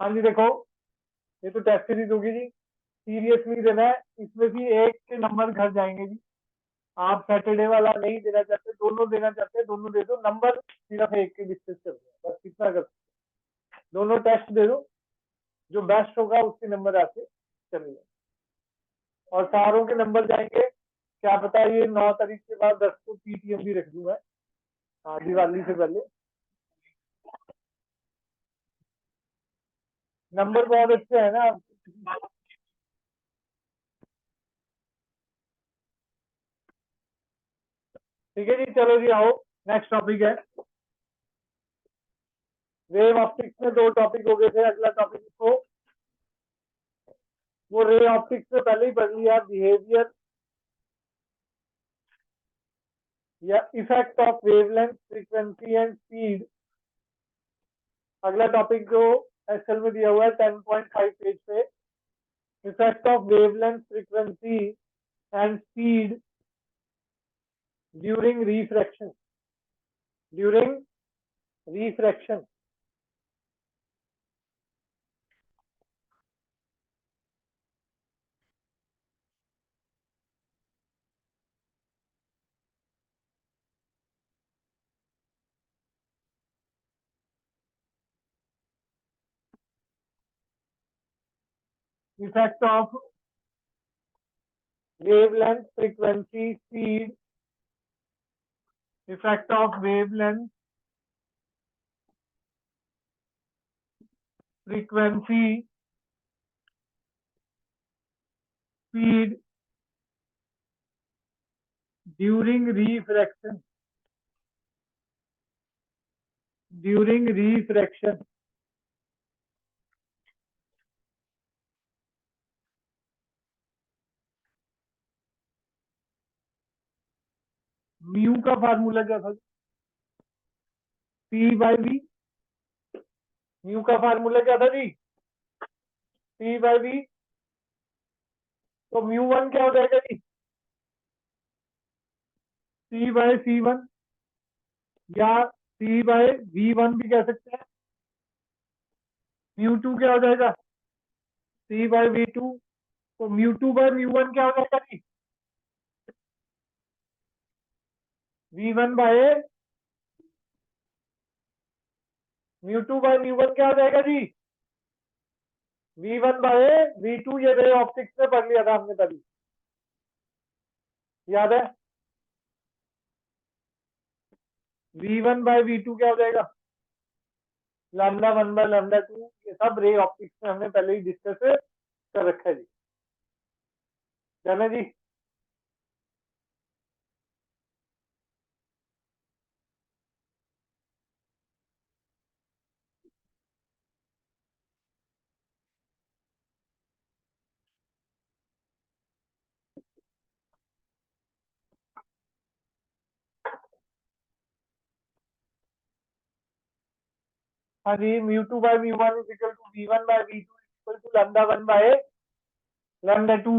हाँ जी देखो, ये तो टेस्ट सीरीज होगी जी, सीरियसली देना है, इसमें भी एक के नंबर घर जाएंगे जी। आप सैटरडे वाला नहीं देना चाहते, दोनों देना चाहते हैं, दोनों दे दो, नंबर सिर्फ एक के डिस्कस कर दो, बस इतना कर। दोनों टेस्ट दे दो, जो बेस्ट होगा उसके नंबर आके चलेगा। और सारों के नंबर जाएंगे, क्या पता ये 9 तारीख के बाद 10 को पीटीएम भी रख दूं मैं, हाँ दिवाली से पहले। नंबर बहुत अच्छे है ना। ठीक है जी, चलो जी आओ, नेक्स्ट टॉपिक है वेव ऑप्टिक्स में। दो टॉपिक हो गए थे, अगला टॉपिक इसको, वो रे ऑप्टिक्स में पहले ही पढ़ लिया, बिहेवियर या effect of wavelength frequency and speed. अगला टॉपिक जो एक्सेल में दिया हुआ है 10.5 पेज पे, effect of wavelength frequency and speed during refraction, during refraction. Effect of wavelength frequency speed, effect of wavelength frequency speed during refraction, during refraction। Mu का formula क्या था? P by v. म्यू का formula क्या था जी? P by v. तो mu one क्या हो जाएगा जी? सी बाय सी वन, या सी बाय वी वन भी कह सकते हैं। म्यू टू क्या हो जाएगा? C by v two. तो mu two by mu one क्या हो जाएगा जी? V one by mu two by mu one क्या हो जाएगा जी? V one by v two. ये रे ऑप्टिक्स में पढ़ लिया था हमने तभी, याद है? V one by v two क्या हो जाएगा? Lambda one by lambda two. ये सब रे ऑप्टिक्स में हमने पहले ही डिस्कस कर रखा है जी, जाना जी। हाँ जी, mu two by mu one is equal to v one by v two equal to lambda one by lambda two.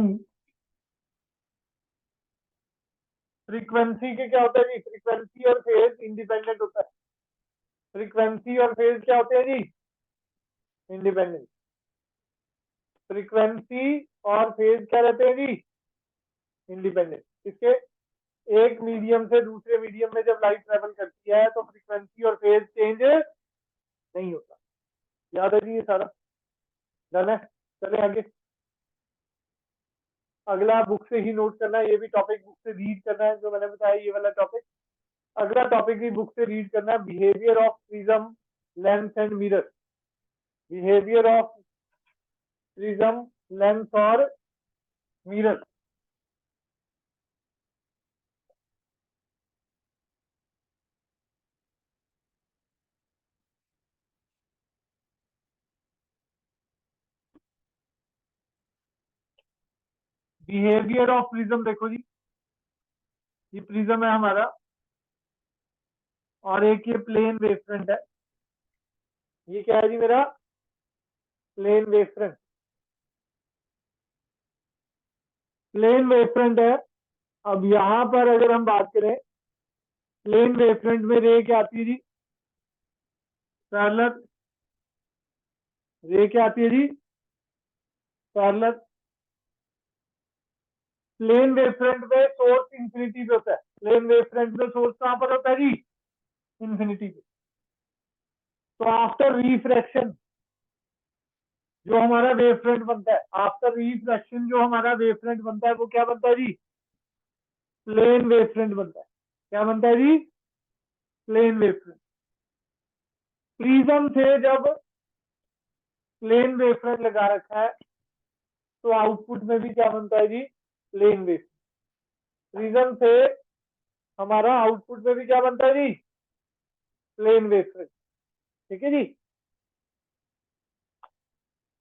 Frequency के क्या होता है जी? फ्रीक्वेंसी और फेज इंडिपेंडेंट होता है। फ्रीक्वेंसी और फेज क्या होते हैं जी? इंडिपेंडेंट। फ्रीक्वेंसी और फेज क्या रहते हैं जी? इंडिपेंडेंट। इसके एक मीडियम से दूसरे मीडियम में जब लाइट ट्रेवल करती है तो फ्रीक्वेंसी और फेज चेंज नहीं होता। याद है जी ये सारा? डन है, चले आगे। अगला बुक से ही नोट करना है, ये भी टॉपिक बुक से रीड करना है जो मैंने बताया, ये वाला टॉपिक। अगला टॉपिक भी बुक से रीड करना है, behaviour of prism lens and mirror. Behaviour of prism lens और मिरर। बिहेवियर ऑफ प्रिज्म देखो जी, ये प्रिज्म है हमारा, और एक ये प्लेन वेवफ्रंट है। ये क्या है जी मेरा? Plane wavefront. प्लेन वेवफ्रंट है। अब यहां पर अगर हम बात करें, प्लेन वेवफ्रंट में रे क्या आती है जी? पैरेलल रे क्या आती है जी? पैरेलल। प्लेन वेवफ्रंट में सोर्स इंफिनिटी पे होता है। प्लेन वेवफ्रंट में सोर्स कहां पर होता है जी? इंफिनिटी पे। तो आफ्टर रिफ्रैक्शन जो हमारा वेवफ्रंट बनता है, आफ्टर रिफ्रैक्शन जो हमारा वेवफ्रंट बनता है वो क्या बनता है जी? प्लेन वेवफ्रंट बनता है। क्या बनता है जी? Plane wavefront. प्रिज्म से जब प्लेन वेवफ्रंट लगा रखा है तो आउटपुट में भी क्या बनता है जी? Plane wave. प्रिज्म से हमारा आउटपुट में भी क्या बनता है जी? Plane wavefront. ठीक है जी।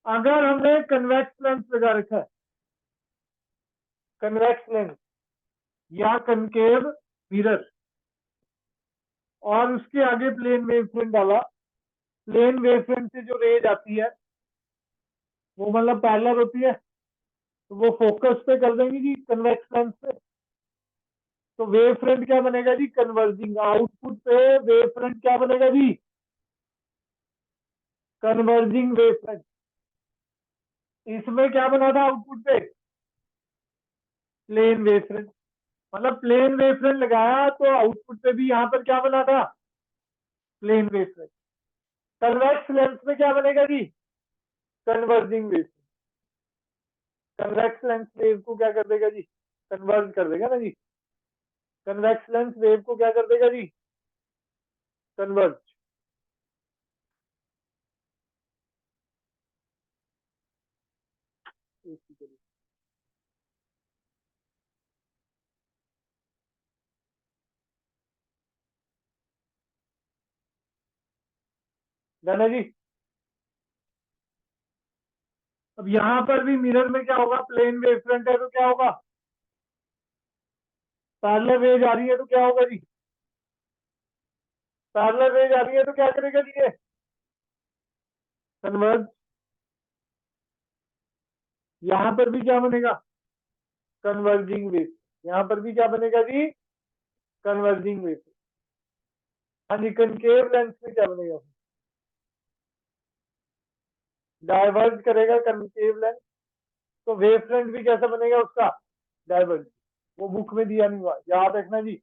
अगर हमने कन्वेक्स लेंस लगा रखा है, कन्वेक्स लेंस या कनकेव मिरर, और उसके आगे प्लेन वेवफ्रंट डाला, प्लेन वेवफ्रंट से जो रेज आती है वो मतलब पैरेलल होती है, तो वो फोकस पे कर देंगे जी कन्वेक्स लेंस पे। तो वेव फ्रंट क्या बनेगा जी? कन्वर्जिंग। आउटपुट पे वेव फ्रंट क्या बनेगा जी? Converging wave front. इसमें क्या बना था आउटपुट पे? Plane wave front. मतलब प्लेन वेव फ्रंट लगाया तो आउटपुट पे भी यहाँ पर क्या बना था? Plane wave front. Convex lens में क्या बनेगा जी? Converging wave. Convex lens wave को क्या कर देगा जी? कन्वर्ज कर देगा ना जी। कन्वेक्स लेंस वेव को क्या कर देगा जी? कन्वर्ज। जाना जी। अब यहां पर भी मिरर में क्या होगा? प्लेन वेव फ्रंट है तो क्या होगा? पैरेलल रेज आ रही है तो क्या होगा जी? पैरेलल रेज आ रही है तो क्या करेगा जी? ये कन्वर्ज। यहां पर भी क्या बनेगा? Converging wave. यहां पर भी क्या बनेगा जी? Converging wave. हाँ जी। कनकेव लेंस में क्या बनेगा? डाइवर्ज करेगा कनकेव लेंस। तो वेव फ्रंट भी कैसा बनेगा उसका? डाइवर्ज। वो बुक में दिया नहीं हुआ, याद रखना जी।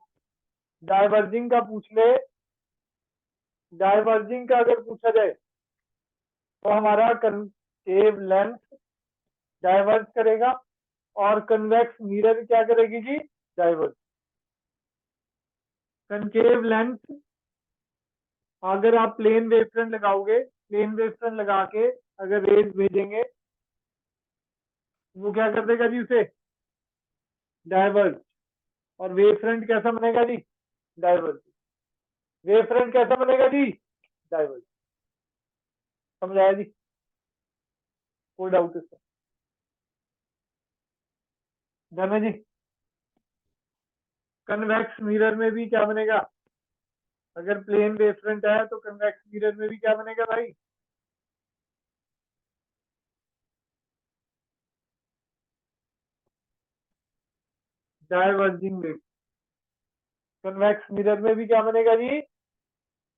डाइवर्जिंग का पूछ ले, डाइवर्जिंग का अगर पूछा जाए तो हमारा कनकेव लेंस डाइवर्ज करेगा और कन्वेक्स मिरर क्या करेगी जी? डाइवर्ज। कनकेव लेंस अगर आप प्लेन वेव फ्रंट लगाओगे, प्लेन वेव फ्रंट लगा के अगर रेज भेजेंगे वो क्या कर देगा जी? उसे डाइवर्ज। और वेव फ्रंट कैसा बनेगा जी? डाइवर्ज। वेव फ्रंट कैसा बनेगा जी? डाइवर्ज। समझाया जी? कोई डाउट इसका? जाना जी। कन्वेक्स मिरर में भी क्या बनेगा? अगर प्लेन वेव फ्रंट है तो कन्वेक्स मिरर में भी क्या बनेगा भाई? Diverging wave. कन्वेक्स मिरर में भी क्या बनेगा जी?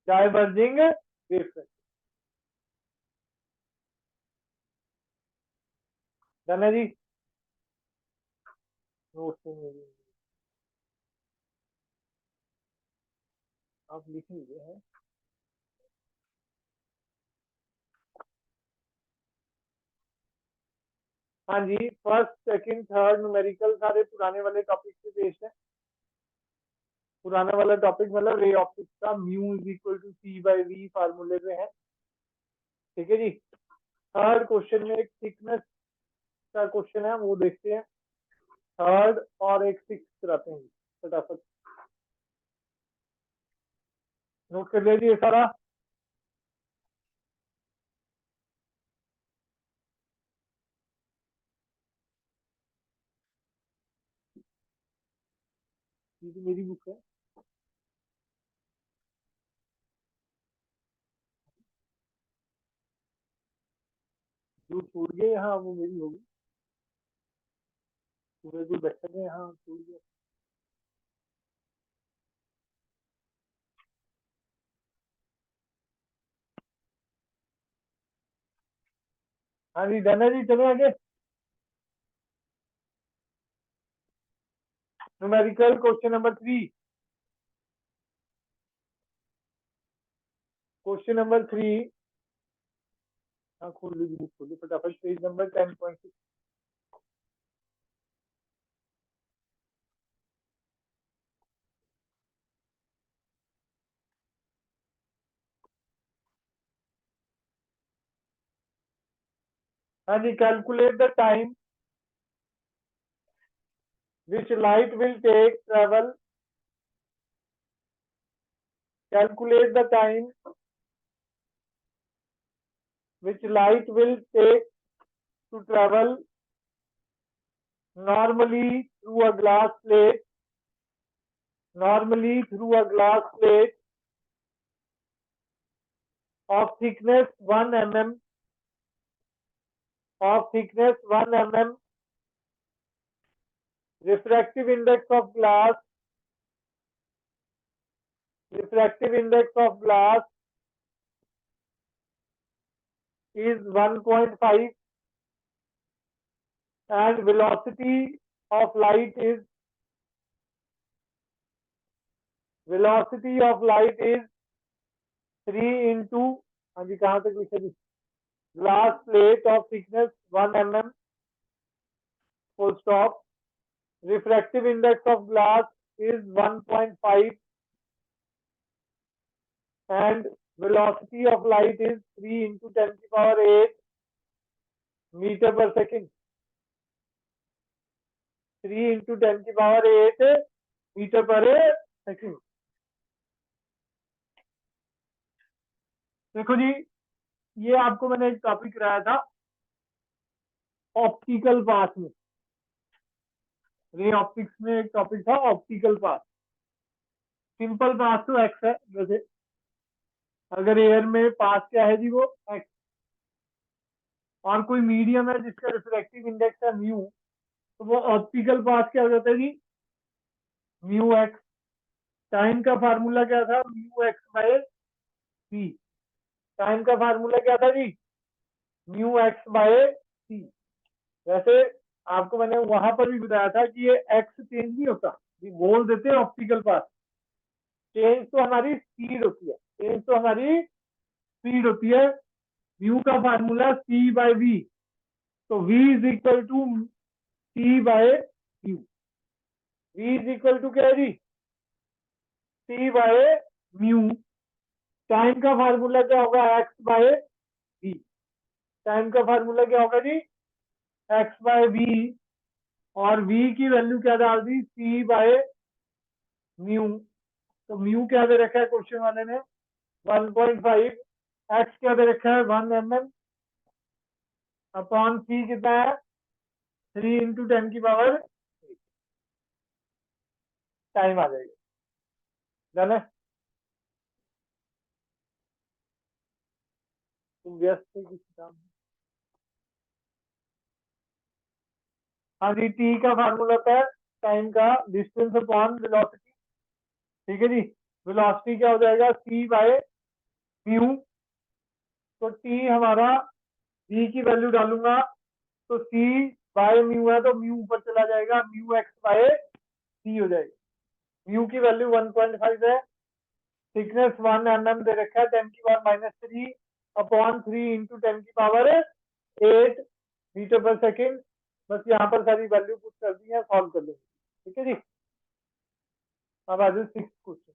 Diverging wave front. जाना जी। नोट्स में आप लिख लीजिए हैं। हाँ जी। फर्स्ट सेकंड थर्ड न्यूमेरिकल सारे पुराने वाले टॉपिक से बेस्ड है। पुराना वाला टॉपिक मतलब रे ऑप्टिक्स का mu is equal to c by v फार्मूले में है। ठीक है जी। थर्ड क्वेश्चन में एक थिकनेस का क्वेश्चन है, वो देखते हैं। थर्ड और एक सिक्स कराते हैं फटाफट। नोट कर लीजिए सारा। ये तो मेरी बुक है। जो छूट गए यहाँ वो मेरी होगी। पूरे जो बैठे हैं यहाँ छूट गए। हाँ जी डन है जी, चले आगे। Numerical question number 3। Question number 3। हाँ खोल लीजिए, खोलिए फटाफट पेज नंबर 10.6। हाँ जी, calculate the time which light will take travel. Calculate the time which light will take to travel normally through a glass plate. Normally through a glass plate of thickness 1 mm. Of thickness 1 mm. Refractive index of glass. Refractive index of glass is 1.5 and velocity of light is 3 into, हाँ जी कहाँ तक लिखा जी, glass plate of thickness 1 mm, full stop. Refractive index of glass is 1.5 and velocity of light is 3 into 10 to the power 8 meter per second. 3 into 10 to the power 8 metre पर second. देखो जी, ये आपको मैंने एक टॉपिक कराया था optical path में। Ray optics में एक टॉपिक था ऑप्टिकल पाथ। सिंपल पाथ तो एक्स है, वैसे अगर एयर में पाथ क्या है जी, वो एक्स। और कोई मीडियम है जिसका रिफ्रैक्टिव इंडेक्स है म्यू, तो वो ऑप्टिकल पाथ क्या हो जाता है जी, म्यू एक्स। टाइम का फार्मूला क्या था, म्यू एक्स बाय सी। टाइम का फार्मूला क्या था जी, म्यू एक्स बाय सी। वैसे आपको मैंने वहां पर भी बताया था कि ये एक्स चेंज नहीं होता, ये बोल देते हैं ऑप्टिकल पाथ। चेंज तो हमारी स्पीड होती है, चेंज तो हमारी स्पीड होती है। म्यू का फार्मूला सी बाय वी, तो v is equal to c by mu. v is equal to क्या है जी, सी बाय म्यू। टाइम का फार्मूला क्या होगा, एक्स बाय वी। टाइम का फार्मूला क्या होगा जी, एक्स बाय वी। और v की वैल्यू क्या डाल दी, सी बाय म्यू। तो म्यू क्या दे रखा है क्वेश्चन वाले ने, 1.5। एक्स क्या दे रखा है, 1 mm। अपॉन सी कितना है, 3 इंटू 10 की पावर। टाइम आ जाएगा, डन है। तुम व्यस्त थे किसी काम में। हाँ जी, टी का फार्मूला होता है टाइम का डिस्टेंस अपॉन वेलोसिटी। ठीक है जी, वेलोसिटी क्या हो जाएगा, सी बाय म्यू। तो टी हमारा, वी की वैल्यू डालूंगा तो सी बाय म्यू है, तो म्यू ऊपर चला जाएगा, म्यू एक्स बाय सी हो जाएगा। म्यू की वैल्यू 1.5 है, थिकनेस 1 mm दे रखा है, 10 की पावर -3 अपॉन 3 इंटू 10 की पावर 8 मीटर पर सेकेंड। बस यहाँ पर सारी वैल्यू पुट कर दी है, सॉल्व कर लेंगे। ठीक है जी, अब आ जाए 6th क्वेश्चन।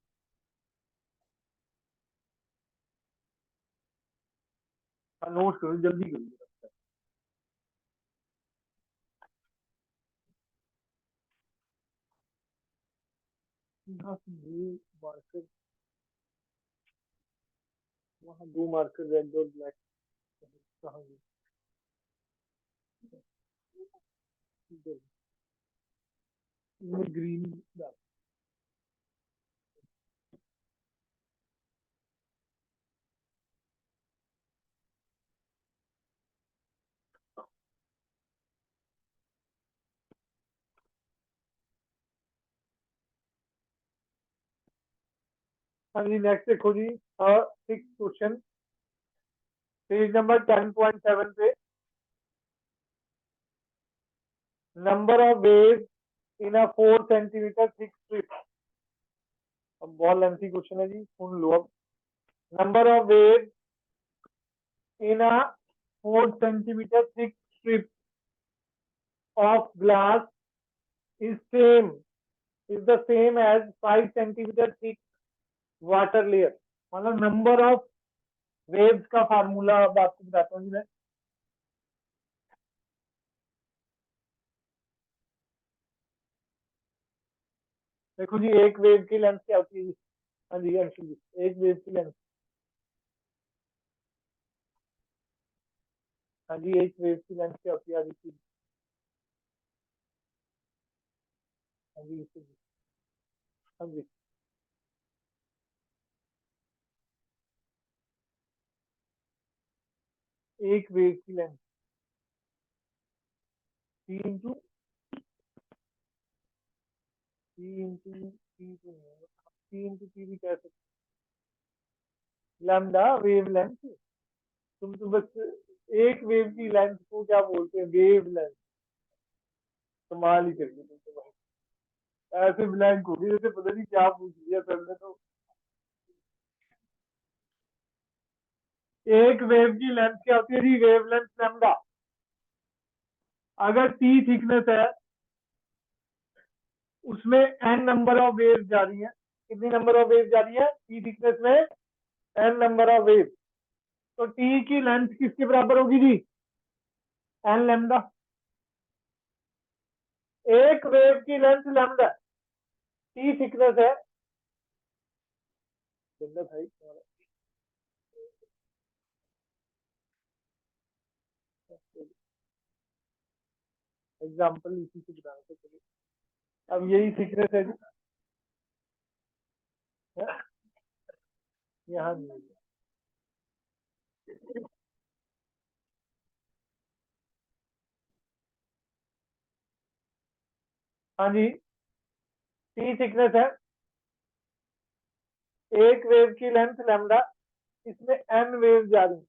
नोट करो, जल्दी करिए। यहाँ से ये मार्कर, वहाँ 2 मार्कर रेड और ब्लैक कहाँ गए? इधर। इनमें ग्रीन डाल। हाँ जी, नेक्स्ट देखो जी, 6th क्वेश्चन, पेज नंबर 10.7 पे। Number of waves in a 4 centimetre thick strip. अब बहुत लेंथी क्वेश्चन है जी, सुन लो अब। Number of waves in a 4 centimetre thick strip of glass is same is the same as 5 centimetre thick water layer. मतलब number of waves का formula अब आपको बताता हूँ जी मैं। देखो जी, एक वेव की लेंथ क्या होती है जी? हाँ जी अंशु जी, एक वेव की लेंथ। हाँ जी, एक वेव की लेंथ क्या होती है आदित्य जी? हाँ जी जी। हाँ जी, एक वेव की लेंथ टी इंटू टी भी कह सकते। Lambda wave length. तुम तो बस एक वेव की लेंथ को क्या बोलते हैं, वेव लेंथ। कमाल ही करके तुम तो भाई, ऐसे ब्लैंक हो गई जैसे पता नहीं क्या पूछ लिया सर ने तो। एक वेव की लेंथ क्या होती है जी? Wave length lambda. अगर टी थिकनेस है, उसमें एन नंबर ऑफ वेव जा रही है। कितनी नंबर ऑफ वेव जा रही है टी थिकनेस में? N number of wave. तो टी की लेंथ किसके बराबर होगी जी? N lambda. एक वेव की लेंथ लैम्डा, टी थिकनेस है। बंदा भाई एग्जाम्पल इसी से बताने से चलिए। अब यही थिकनेस है जी, यहाँ नहीं है। हाँ जी, टी थिकनेस है, एक वेव की लेंथ लैम्डा, इसमें एन वेव जा रही है।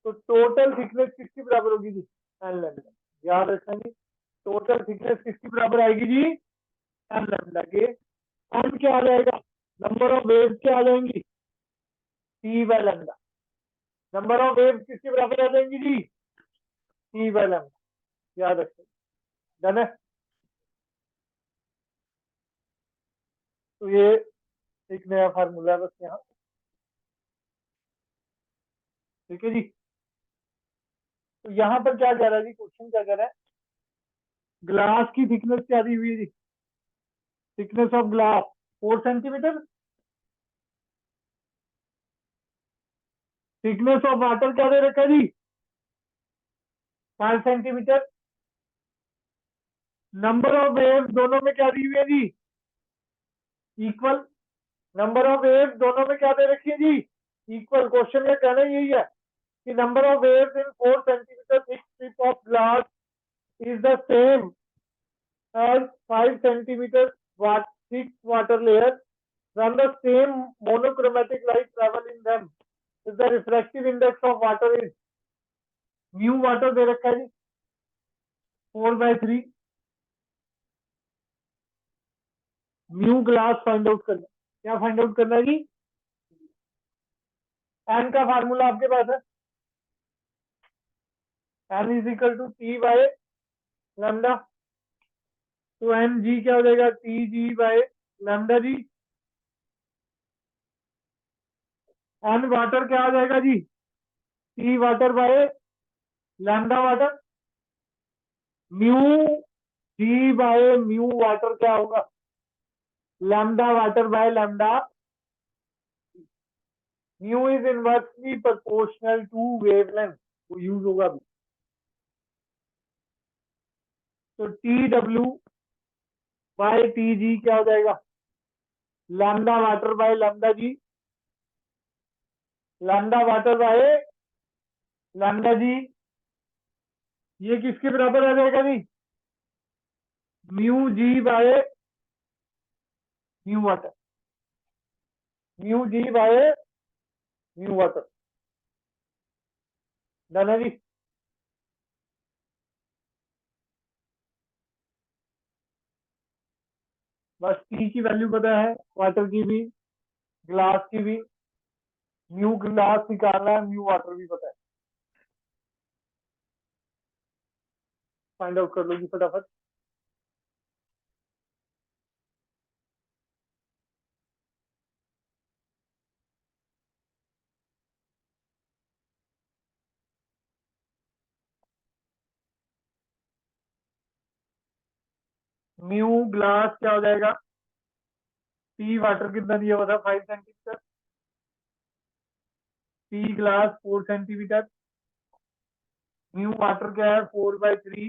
तो टोटल थिकनेस किसकी बराबर होगी जी? N lambda. याद रखना जी, टोटल थिकनेस किसकी बराबर आएगी जी? एन लैम्डा के। एन क्या आ जाएगा? नंबर ऑफ वेव क्या आ जाएंगी? T by lambda. Number of wave किसके बराबर आ जाएंगी जी? T by lambda. याद रखना। डन है। तो ये एक नया फार्मूला है बस यहाँ। ठीक है जी। तो यहाँ पर क्या कह रहा है जी, क्वेश्चन क्या कह रहा है? ग्लास की थिकनेस क्या दी हुई है जी? Thickness of glass 4 centimetre. Thickness of water क्या दे रखा है जी? 5 सेंटीमीटर। नंबर ऑफ वेव दोनों में क्या दी हुई है जी? इक्वल। नंबर ऑफ वेव दोनों में क्या दे रखी है जी? इक्वल। क्वेश्चन में कहना यही है कि number of waves in 4 centimetre thick strip of glass is the same as 5 centimeter thick water layer. When the same monochromatic light travel in them, is the refractive index of water is mu water दे रखा है जी 4/3। Mu glass find out करना। क्या find out करना है जी? N का formula आपके पास है, n is equal to t by lambda. तो एन जी क्या हो जाएगा? T g by lambda g. N water क्या आ जाएगा जी? T water by lambda water. Mu g by mu water क्या होगा? Lambda water by lambda. Mu is inversely proportional to wavelength, वो यूज होगा भी। तो टी डब्ल्यू बाय टी जी क्या हो जाएगा? Lambda water by lambda g. Lambda water by lambda g, ये किसके बराबर आ जाएगा जी? Mu g by mu water. Mu g by mu water. Done है जी। बस टी की वैल्यू पता है, वाटर की भी, ग्लास की भी। म्यू ग्लास निकालना है, म्यू वाटर भी पता है, फाइंड आउट कर लो जी फटाफट। म्यू ग्लास क्या हो जाएगा, टी वाटर कितना दिया हुआ था 5 centimetre, T glass 4 centimetre, mu water क्या है 4/3,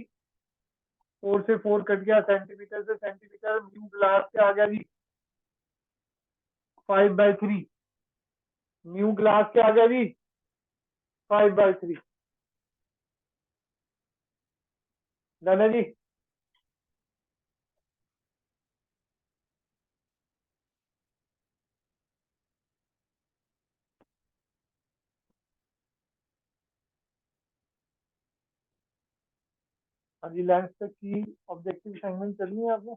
4 से 4 कट गया, सेंटीमीटर से सेंटीमीटर, म्यू ग्लास क्या आ गया जी 5/3, म्यू ग्लास क्या आ गया जी 5/3। डन है जी। हाँ जी, लेंस तक की ऑब्जेक्टिव असाइनमेंट करनी है आपने,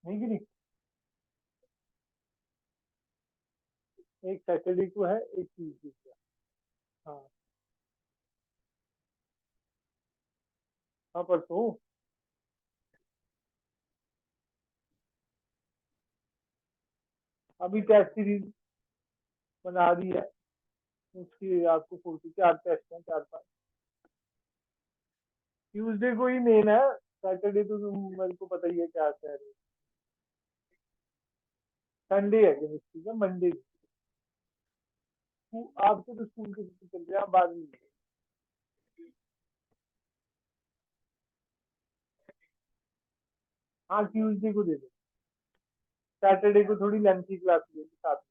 नहीं करी? एक सैटरडे को है, एक ट्यूजडे को है। हाँ हाँ, परसों। अभी टेस्ट सीरीज बना दी है, उसकी आपको 4 टेस्ट हैं, 4-5। ट्यूसडे को ही मेन है, सैटरडे तो मेरे को पता ही है क्या कह रहे हो। संडे है केमिस्ट्री का, मंडे। आपके तो स्कूल के छुट्टी चल रहे हैं, आप बाद में। हाँ ट्यूसडे को दे दो, सैटरडे को थोड़ी लेंथी क्लास लेगी साथ में।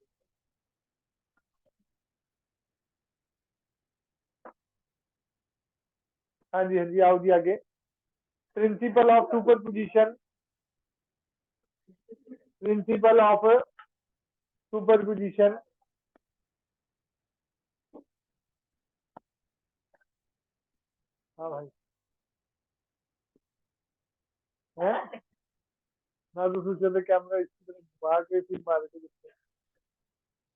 हाँ जी हाँ जी, आओ जी आगे। Principal of super position, principal of super position. हाँ भाई, है ना, तो सोचा था कैमरा इसकी तरफ घुमा के फिर मारे थे,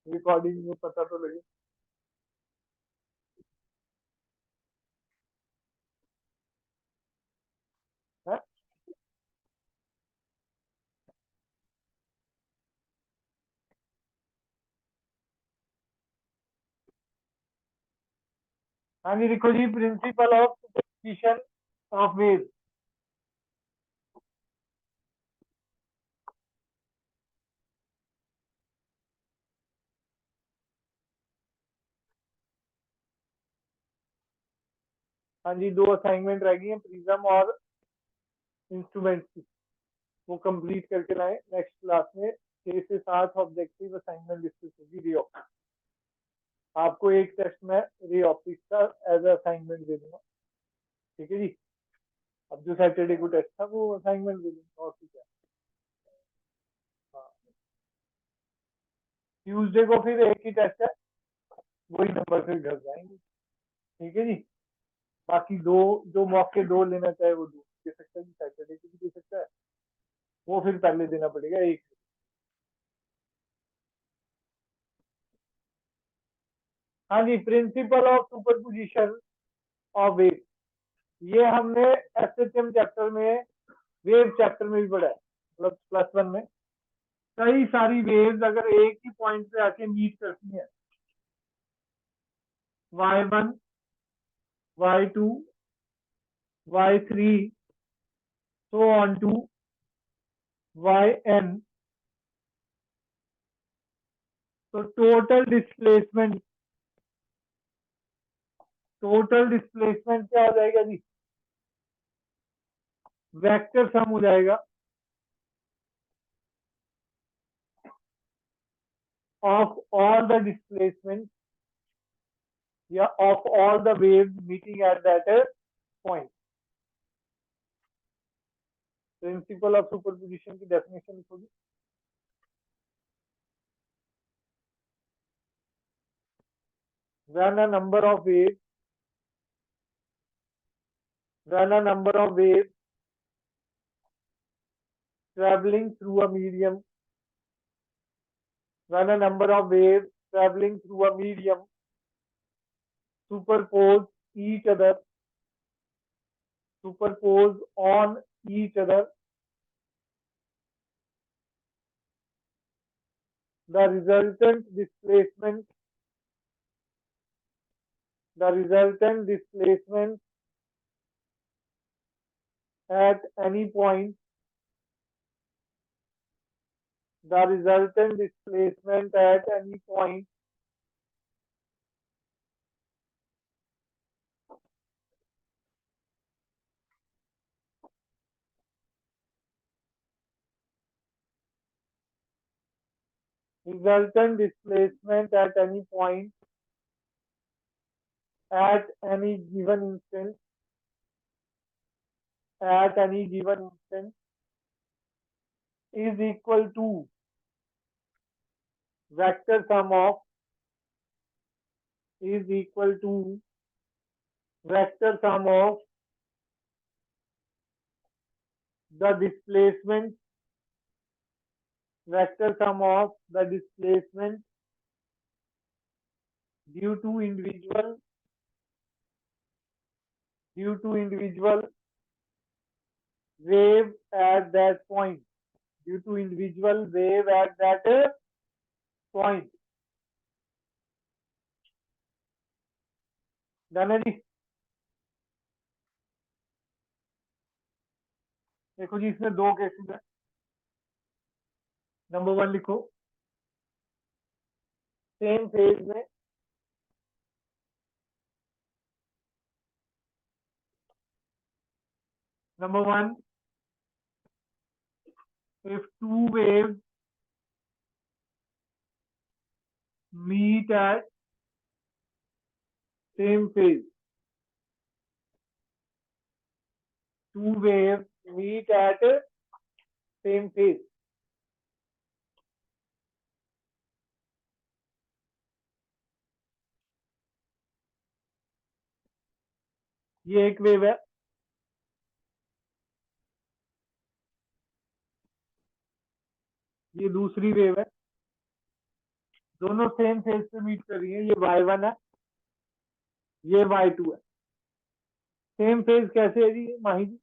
रिकॉर्डिंग में पता तो लगे। है? हाँ जी देखो जी, principle of superposition of wave. हाँ जी, 2 असाइनमेंट रह गई है, प्रिज्म और इंस्ट्रूमेंट की, वो कंप्लीट करके लाए। नेक्स्ट क्लास में 6 से 7 ऑब्जेक्टिव असाइनमेंट डिस्कस होगी री ऑप्टिक्स। आपको एक टेस्ट में री ऑप्टिक्स का एज असाइनमेंट दे दूंगा, ठीक है जी। अब जो सैटरडे को टेस्ट था वो असाइनमेंट दे दूंगा, और ठीक है। हाँ, ट्यूसडे को फिर एक ही टेस्ट है, वही नंबर फिर घर जाएंगे, ठीक है जी। बाकी दो, जो मौके दो लेना चाहे वो दो दे सकता है, सैटरडे को भी दे सकता है, वो फिर पहले देना पड़ेगा एक। हाँ जी, principle of superposition of wave, ये हमने एसएचएम चैप्टर में, वेव चैप्टर में भी पढ़ा है, मतलब +1 में। कई सारी वेव्स अगर एक ही पॉइंट पे आके मीट करती हैं, y1, y2, y3, so on to yn, तो टोटल डिस्प्लेसमेंट क्या हो जाएगा जी, वेक्टर सम हो जाएगा ऑफ ऑल द डिस्प्लेसमेंट या of all the waves meeting at that point. Principal of superposition की definition लिखोगी, when a number of waves run a number of waves traveling through a medium, run a number of waves traveling through a medium, superpose each other, superpose on each other. The resultant displacement at any point, the resultant displacement at any point resultant displacement at any given instant is equal to vector sum of is equal to vector sum of the displacement vector sum of the displacement due to individual wave at that point, due to individual wave at that point. Done है जी। देखो जी, इसमें दो cases है। Number one लिखो, same phase में number one, if two waves meet at same phase, two waves meet at same phase, ये एक wave है, ये दूसरी वेव है, दोनों सेम फेज पे मीट कर रही है। ये y1 है, ये y2 है। सेम फेज कैसे है जी Mahi ji?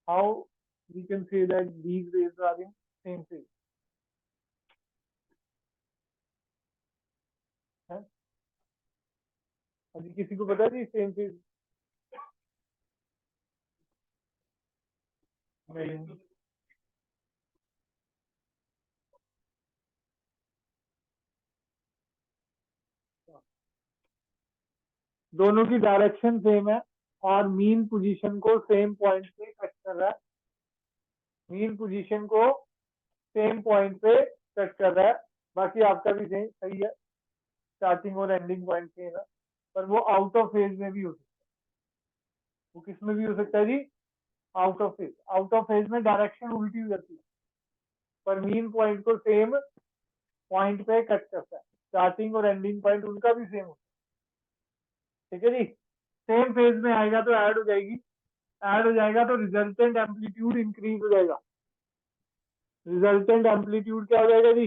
How we can say that these waves are in same phase? अभी किसी को पता है जी सेम फेज? नहीं। दोनों की डायरेक्शन सेम है और मीन पोजीशन को सेम पॉइंट पे कट कर रहा है। मीन पोजीशन को सेम पॉइंट पे कट कर रहा है। बाकी आपका भी सही है, स्टार्टिंग और एंडिंग पॉइंट सेम है, पर वो आउट ऑफ फेज में भी हो सकता है। वो किस में भी हो सकता है जी? Out of phase. Out of phase में डायरेक्शन उल्टी हो जाती है, पर मीन पॉइंट को सेम पॉइंट पे कट करता है। स्टार्टिंग और एंडिंग पॉइंट उनका भी सेम होता है। ठीक है जी। सेम फेज में आएगा तो ऐड हो जाएगी, ऐड हो जाएगा तो रिजल्टेंट एम्पलीट्यूड इंक्रीज हो जाएगा। रिजल्टेंट एम्पलीट्यूड क्या हो जाएगा जी?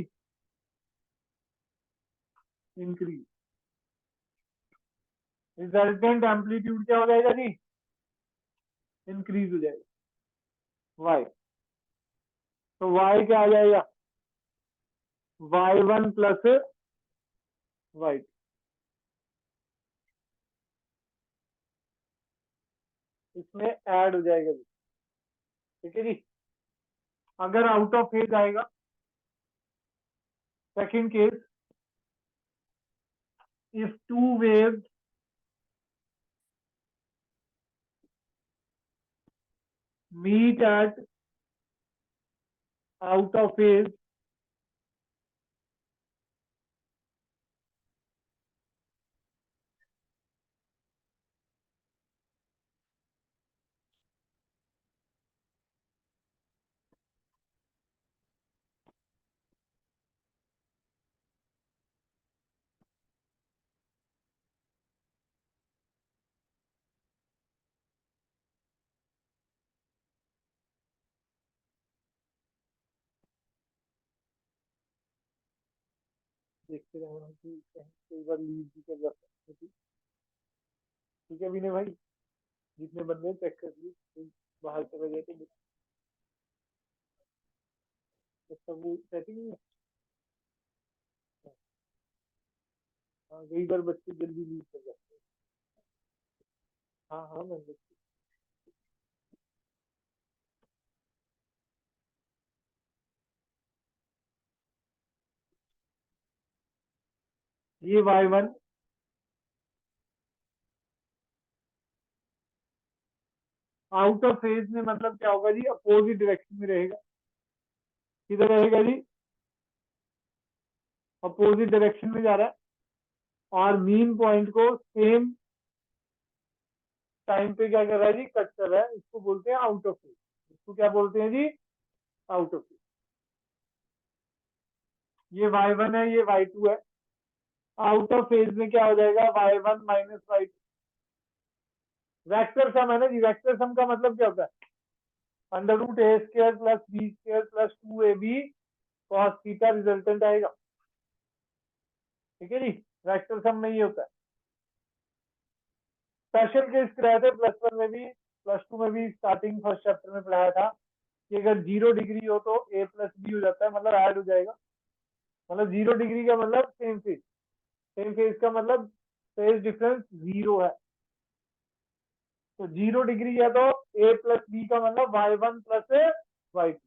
इंक्रीज। रिजल्टेंट एम्पलीट्यूड क्या हो जाएगा जी? इंक्रीज हो जाएगा। वाई, तो वाई क्या आ जाएगा? y1 plus y2। इसमें ऐड हो जाएगा जी। ठीक है जी। अगर आउट ऑफ फेज आएगा, second case, if two waves meet at out of phase, देखते रहे हम कि कहीं कई बार लीव भी कर जाता है। ठीक है विनय भाई, जितने बंदे चेक कर लिए बाहर चले गए थे, सब वो सेटिंग नहीं है। हाँ कई बार बच्चे जल्दी लीव कर जाते हैं। हाँ हाँ मैं ये y1 आउट ऑफ फेज में मतलब क्या होगा जी, अपोजिट डायरेक्शन में रहेगा। किधर रहेगा जी, अपोजिट डायरेक्शन में जा रहा है। और मीन पॉइंट को सेम टाइम पे क्या कर रहा है जी, कट कर रहा है। इसको बोलते हैं आउट ऑफ फेज। इसको क्या बोलते हैं जी, आउट ऑफ फेज। ये y1 है, ये y2 है। आउट ऑफ फेज में क्या हो जाएगा, y1 minus y2। Vector sum है ना जी, वेक्टर सम का मतलब क्या होता है, under root a square plus b square plus 2ab cos theta resultant आएगा। ठीक है जी, वेक्टर सम में ये होता है। स्पेशल केस कराए थे प्लस वन में भी, प्लस टू में भी, स्टार्टिंग फर्स्ट चैप्टर में पढ़ाया था कि अगर 0 डिग्री हो तो a प्लस बी हो जाता है, मतलब ऐड हो जाएगा। मतलब 0 डिग्री का मतलब सेम फेज, सेम फेज का मतलब फेज डिफरेंस 0 है। तो 0 डिग्री है तो a प्लस बी का मतलब y1 plus y2।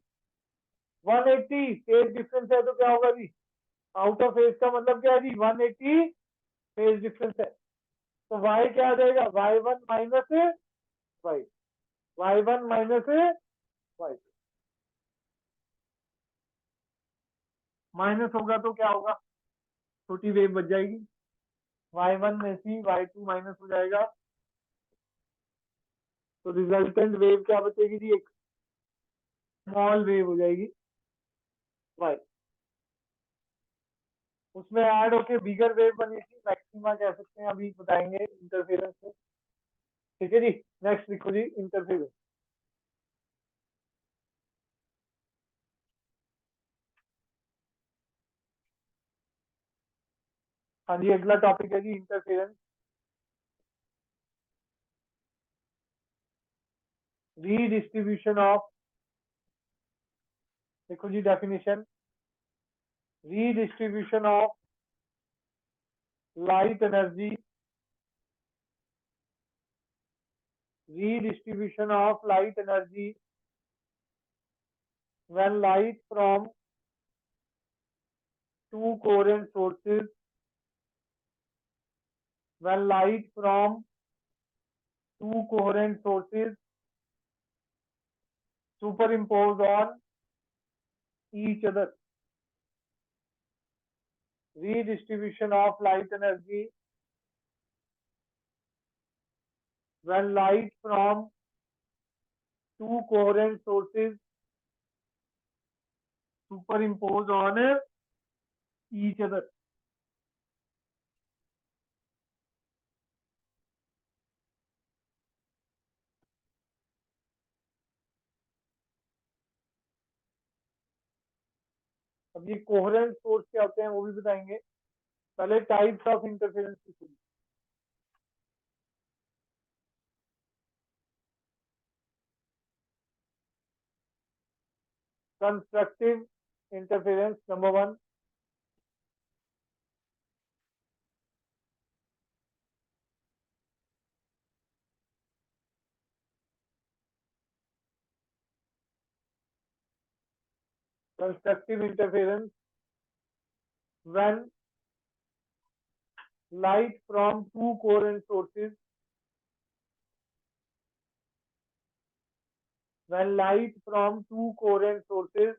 180 phase difference है तो क्या होगा जी, आउट ऑफ फेज का मतलब क्या है जी, 180 फेज डिफरेंस है। तो y क्या आ जाएगा, y1 minus y, y1 minus y। Minus होगा तो क्या होगा, छोटी वेव बच जाएगी। y1 में सी y2 माइनस हो जाएगा, तो रिजल्टेंट वेव क्या बचेगी जी, एक स्मॉल वेव हो जाएगी y। उसमें ऐड होके बिगर वेव बनी थी, मैक्सिमा कह सकते हैं, अभी बताएंगे इंटरफेरेंस से। ठीक है जी, नेक्स्ट लिखो जी इंटरफेरेंस। हाँ जी, अगला टॉपिक है जी इंटरफेरेंस। रीडिस्ट्रीब्यूशन ऑफ, देखो जी definition, redistribution of light energy, redistribution of light energy when light from two coherent sources, when light from two coherent sources superimpose on each other. Redistribution of light energy when light from two coherent sources superimpose on each other. अब ये coherent source क्या होते हैं वो भी बताएंगे। पहले types of interference की सुनिए। Constructive interference number one, constructive interference when light from two coherent sources, when light from two coherent sources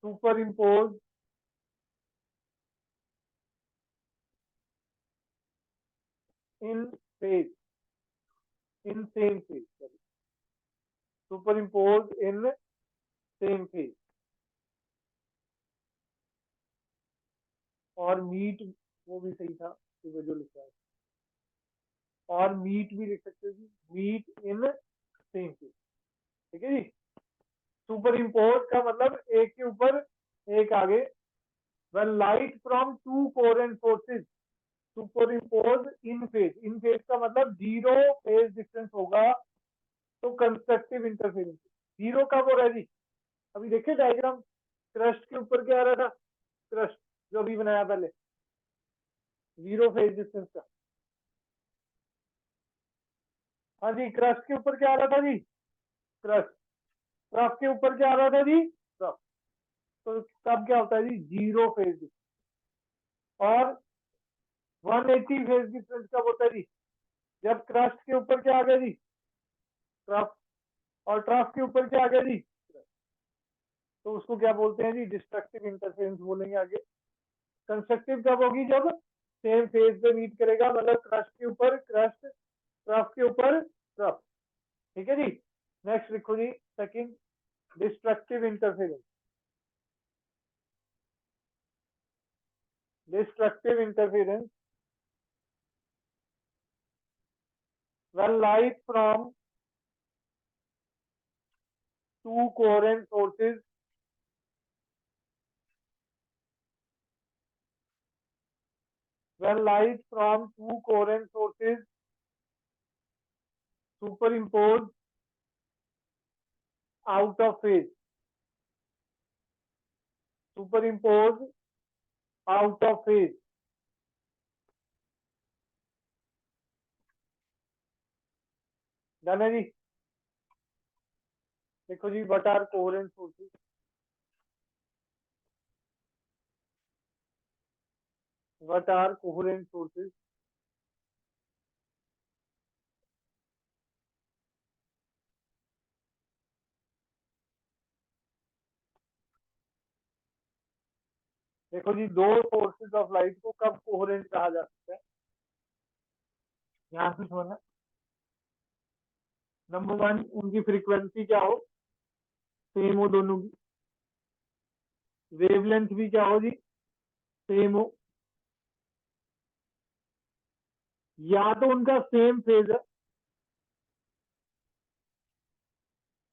superimpose in phase, in same phase, sorry, superimpose in same phase, और meet, वो भी सही था तो जो लिखा है, और मीट भी लिख सकते हो जी, मीट इन सेम फेज। ठीक है जी, सुपर इम्पोज का मतलब एक के ऊपर एक आगे। when light from two coherent sources superimpose in phase का मतलब जीरो फेज डिफरेंस होगा तो कंस्ट्रक्टिव इंटरफेरेंस। जीरो कब हो रहा है जी? अभी देखिए डायग्राम, क्रस्ट के ऊपर क्या आ रहा था, क्रस्ट जो अभी बनाया पहले, जीरो फेज डिफरेंस का। हाँ जी, क्रस्ट के ऊपर क्या आ रहा था जी, क्रस्ट। ट्रफ के ऊपर क्या आ रहा था जी, ट्रफ। तो तब क्या होता है जी, जीरो फेज डिफरेंस। और 180 फेज डिफरेंस कब होता है जी, जब क्रस्ट के ऊपर क्या आ गया जी, ट्रफ, और ट्रफ के ऊपर क्या आ गया जी, तो उसको क्या बोलते हैं जी, डिस्ट्रक्टिव इंटरफेरेंस बोलेंगे आगे। कंस्ट्रक्टिव कब होगी, जब सेम फेज पे मीट करेगा, मतलब क्रस्ट के ऊपर क्रस्ट, ट्रफ के ऊपर ट्रफ। ठीक है जी। नेक्स्ट लिखो जी, second, destructive interference. Destructive interference when light from two coherent sources when light from two coherent sources superimpose out of phase, superimpose out of phase, done है जी। देखो जी, what are coherent sources? What are coherent sources? देखो जी, दो sources of light को कब coherent कहा जा सकता है, यहाँ से समझना। नंबर वन, उनकी फ्रीक्वेंसी क्या हो, सेम हो दोनों की। वेवलेंथ भी क्या हो जी, सेम हो। या तो उनका सेम फेज है,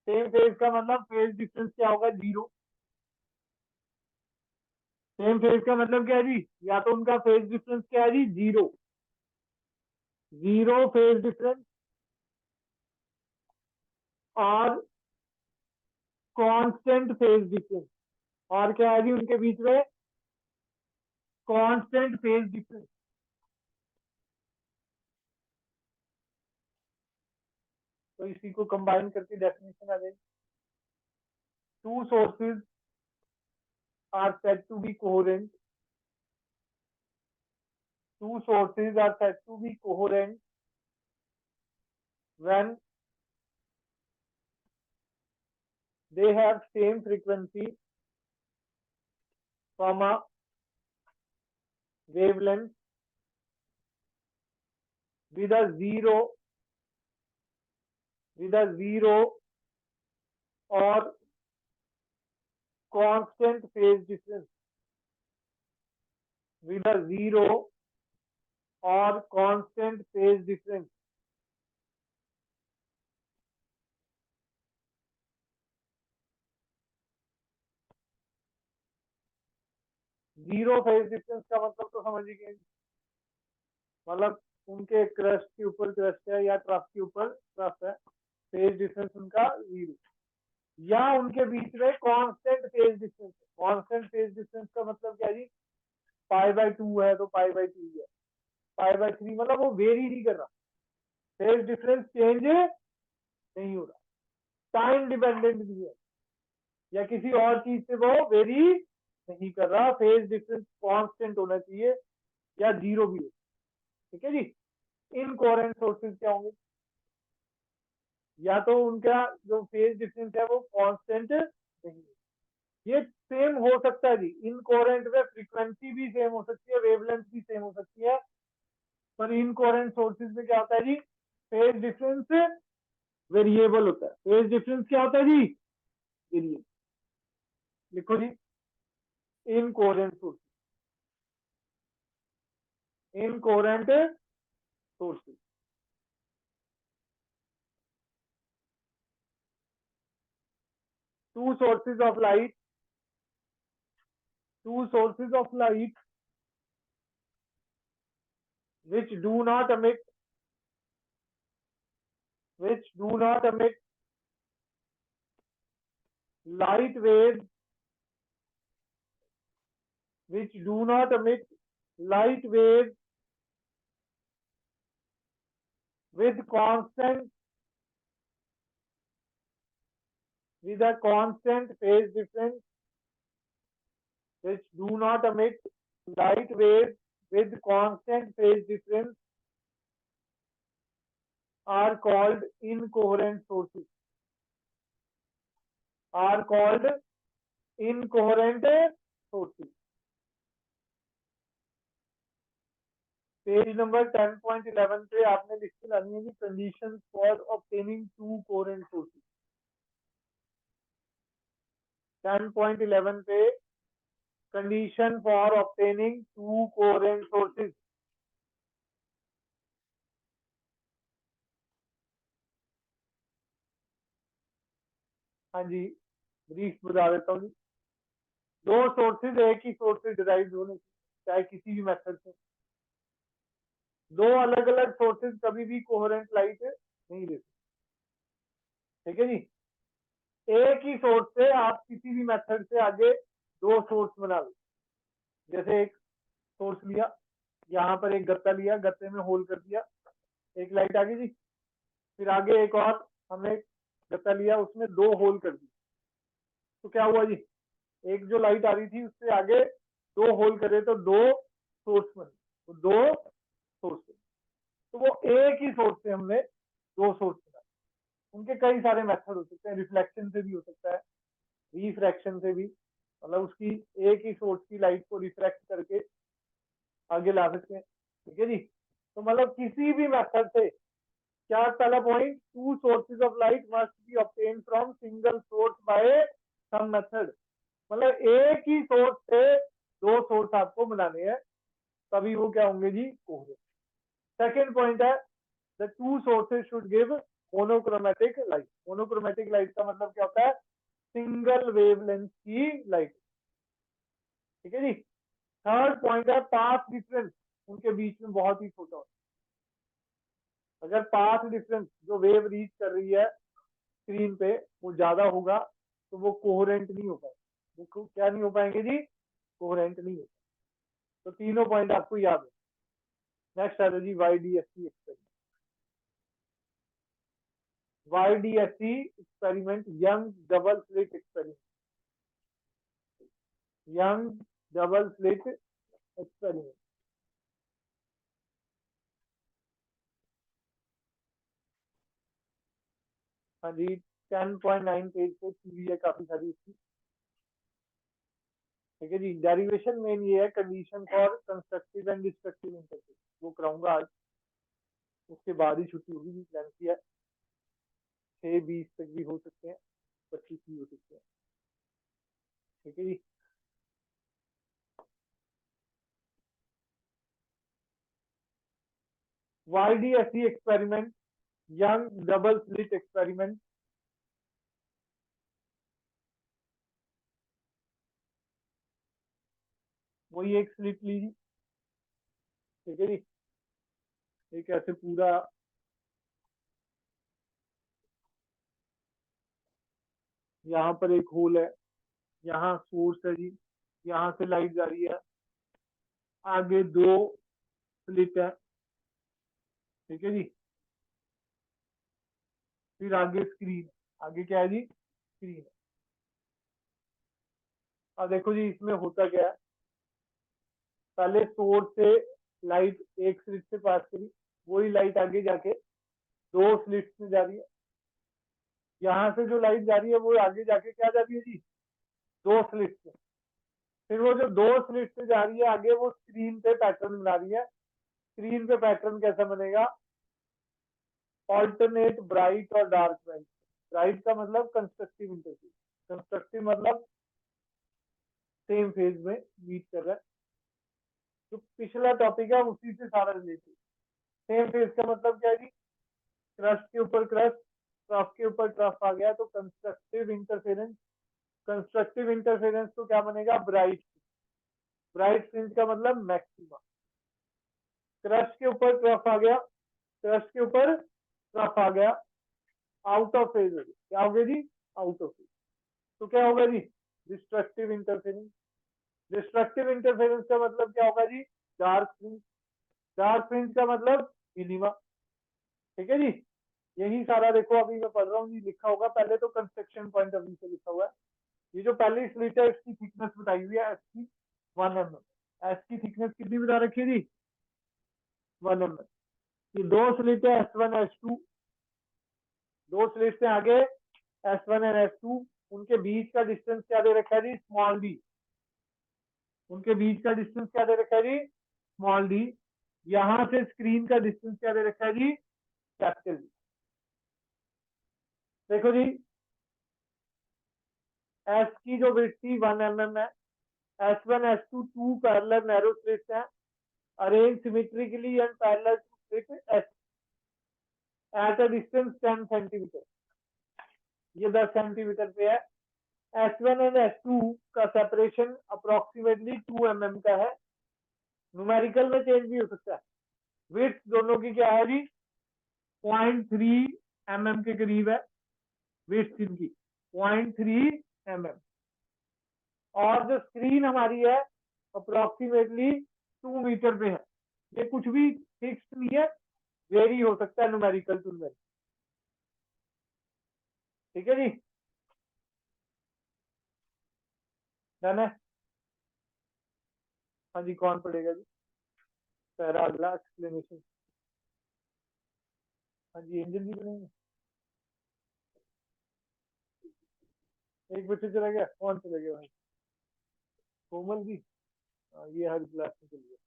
सेम फेज का मतलब फेज डिफरेंस क्या होगा, जीरो। सेम फेज का मतलब क्या है जी, या तो उनका फेज डिफरेंस क्या है जी, जीरो, जीरो फेज डिफरेंस, और कांस्टेंट फेज डिफरेंस। और क्या है जी उनके बीच में, कांस्टेंट फेज डिफरेंस। तो इसी को कंबाइन करके डेफिनेशन आ जाएगी, two sources are said to be coherent, two sources are said to be coherent when they have same frequency, comma, wavelength with a zero or constant phase difference, with a zero or constant phase difference। Zero phase difference का मतलब तो समझ ही गए, मतलब उनके crust के ऊपर crust है या ट्रफ के ऊपर ट्रफ है, फेज डिफरेंस उनका जीरो, या उनके बीच में constant phase difference. Constant phase difference का मतलब क्या है जी, π/2 है तो π/2 है, π/3 मतलब वो वेरी नहीं कर रहा, फेज डिफरेंस चेंज नहीं हो रहा, टाइम डिपेंडेंट भी है, या किसी और चीज से वो वेरी नहीं कर रहा, फेज डिफरेंस कांस्टेंट होना चाहिए या जीरो भी हो। ठीक है जी। इनकोहेरेंट सोर्सेज क्या होंगे, या तो उनका जो फेज डिफरेंस है वो कांस्टेंट नहीं है, ये सेम हो सकता है जी, इनकोहेरेंट में फ्रीक्वेंसी भी सेम हो सकती है, वेवलेंथ भी सेम हो सकती है, पर इनकोहेरेंट सोर्सेज में क्या होता है जी, फेज डिफरेंस वेरिएबल होता है। फेज डिफरेंस क्या होता है जी, वेरिएबल। लिखो जी, incoherent sources, incoherent sources. two sources of light which do not emit light waves which do not emit light waves with a constant phase difference, which do not emit light waves with constant phase difference, are called incoherent sources. Are called incoherent sources. Page number 10.11 पे आपने लिख के लानी है कि conditions for obtaining to coherent sources. 10.11 पे condition for obtaining to coherent sources. हाँ जी, brief बता देता हूँ। दो सोर्सेज एक ही सोर्स से डिराइव होने चाहे किसी भी मेथड से। दो अलग अलग सोर्सेज कभी भी कोहेरेंट लाइट नहीं दे सकते। ठीक है जी। एक ही सोर्स से आप किसी भी मेथड से आगे दो सोर्स बना लो। जैसे एक सोर्स लिया, यहाँ पर एक गत्ता लिया, गत्ते में होल कर दिया, एक लाइट आ गई जी। फिर आगे एक और हमने गत्ता लिया, उसमें दो होल कर दिए, तो क्या हुआ जी, एक जो लाइट आ रही थी उससे आगे दो होल करे तो दो सोर्स बने, तो दो सोर्स बने। तो वो एक ही सोर्स से हमने दो सोर्स बनाए। उनके कई सारे मेथड हो सकते हैं, रिफ्लेक्शन से भी हो सकता है, रिफ्रैक्शन से भी, मतलब उसकी एक ही सोर्स की लाइट को रिफ्रैक्ट करके आगे ला सकते हैं। ठीक है जी। तो मतलब किसी भी मेथड से, क्या पहला point, two sources of light must be obtain from single source by some method, मतलब एक ही सोर्स से दो सोर्स आपको बनाने हैं, तभी वो क्या होंगे जी, कोहेरेंट। सेकेंड पॉइंट है, the two sources should give monochromatic light. Monochromatic light का मतलब क्या होता है, सिंगल वेवलेंथ की लाइट। ठीक है जी। थर्ड पॉइंट है, पाथ डिफरेंस उनके बीच में बहुत ही छोटा होता है। अगर पाथ डिफरेंस जो वेव रीच कर रही है स्क्रीन पे वो ज्यादा होगा तो वो कोहेरेंट नहीं हो पाएगा। वो क्या नहीं हो पाएंगे जी, कोहेरेंट नहीं हो। तो तीनों पॉइंट आपको याद है। नेक्स्ट है जी YDSC experiment. YDSC experiment, young double slit experiment. Young double slit experiment. हाँ जी, 10.9 पेज पे थी है काफी सारी इसकी। ठीक है जी। डेरिवेशन मेन ये है, condition for constructive and destructive interface, वो कराऊंगा आज, उसके बाद ही छुट्टी होगी जी। प्लान किया 6:20 तक भी हो सकते हैं, 25 भी हो सकते हैं। ठीक है जी। YDSC experiment, young double slit experiment. वही एक स्लिट ली जी। ठीक है जी। एक ऐसे पूरा यहाँ पर एक होल है, यहाँ सोर्स है जी, यहाँ से लाइट जा रही है, आगे दो स्लिट है। ठीक है जी। फिर आगे स्क्रीन, आगे क्या है जी, स्क्रीन। अब देखो जी इसमें होता क्या है, पहले सोर्स से लाइट एक स्लिट से पास करी, वही लाइट आगे जाके दो स्लिट में जा रही है। यहाँ से जो लाइट जा रही है वो आगे जाके क्या जा रही है जी, दो स्लिट में। फिर वो जो दो स्लिट से जा रही है आगे, वो स्क्रीन पे पैटर्न बना रही है। स्क्रीन पे पैटर्न कैसा बनेगा, ऑल्टरनेट ब्राइट और डार्क ब्राइट। ब्राइट का मतलब कंस्ट्रक्टिव इंटरफेस, कंस्ट्रक्टिव मतलब सेम फेज में मीट कर रहा है। जो पिछला टॉपिक है उसी से सारा रिलेटेड। सेम फेज का मतलब क्या है जी, क्रस्ट के ऊपर क्रस्ट, ट्रफ के ऊपर ट्रफ आ गया तो कंस्ट्रक्टिव इंटरफेरेंस। कंस्ट्रक्टिव इंटरफेरेंस तो क्या बनेगा, ब्राइट। ब्राइट फ्रिंज का मतलब मैक्सिमा। क्रस्ट के ऊपर ट्रफ आ गया, क्रस्ट के ऊपर ट्रफ आ गया, आउट ऑफ फेज हो गया, क्या हो गया जी, आउट ऑफ फेज। तो क्या होगा जी, डिस्ट्रक्टिव इंटरफेरेंस। डिस्ट्रक्टिव इंटरफेरेंस का मतलब क्या होगा जी, डार्क फ्रिंज। डार्क फ्रिंज का मतलब मिनिमा। ठीक है जी, यही सारा देखो अभी मैं पढ़ रहा हूँ जी, लिखा होगा पहले तो कंस्ट्रक्शन पॉइंट ऑफ व्यू से लिखा हुआ है। ये जो पहली स्लिट है इसकी थिकनेस बताई हुई है एस की 1 mm। एस की थिकनेस कितनी बता रखी है जी, 1 mm। ये दो स्लिट है S1 S2, दो स्लिट से आगे S1 एंड S2, उनके बीच का डिस्टेंस क्या दे रखा है जी, स्मॉल डी। उनके बीच का डिस्टेंस क्या दे रखा है जी, स्मॉल डी। यहां से स्क्रीन का डिस्टेंस क्या दे रखा है जी, कैपिटल डी। देखो जी, एस की जो विड्थ थी 1 mm है, S1 S2 two parallel narrow slits हैं, arrange symmetrically and parallel to slit s at a distance 10 centimetre. ये 10 सेंटीमीटर पे है। S1 एंड S2 का सेपरेशन अप्रोक्सीमेटली 2 mm का है। न्यूमेरिकल में चेंज भी हो सकता है। विड्थ दोनों की क्या है जी, 0.3 mm के करीब है विड्थ इनकी, 0.3 mm। और जो स्क्रीन हमारी है अप्रोक्सीमेटली 2 मीटर पे है। ये कुछ भी फिक्स नहीं है, वेरी हो सकता है न्यूमेरिकल टू न्यूमेरिकल। ठीक है जी, डन है। हाँ जी, कौन पढ़ेगा जी, पहला अगला एक्सप्लेनेशन। हाँ जी, एंजल जी पढ़ेंगे। एक बच्चे चला गया, कौन चला गया भाई, कोमल जी। हाँ, ये हर क्लास में चल गया।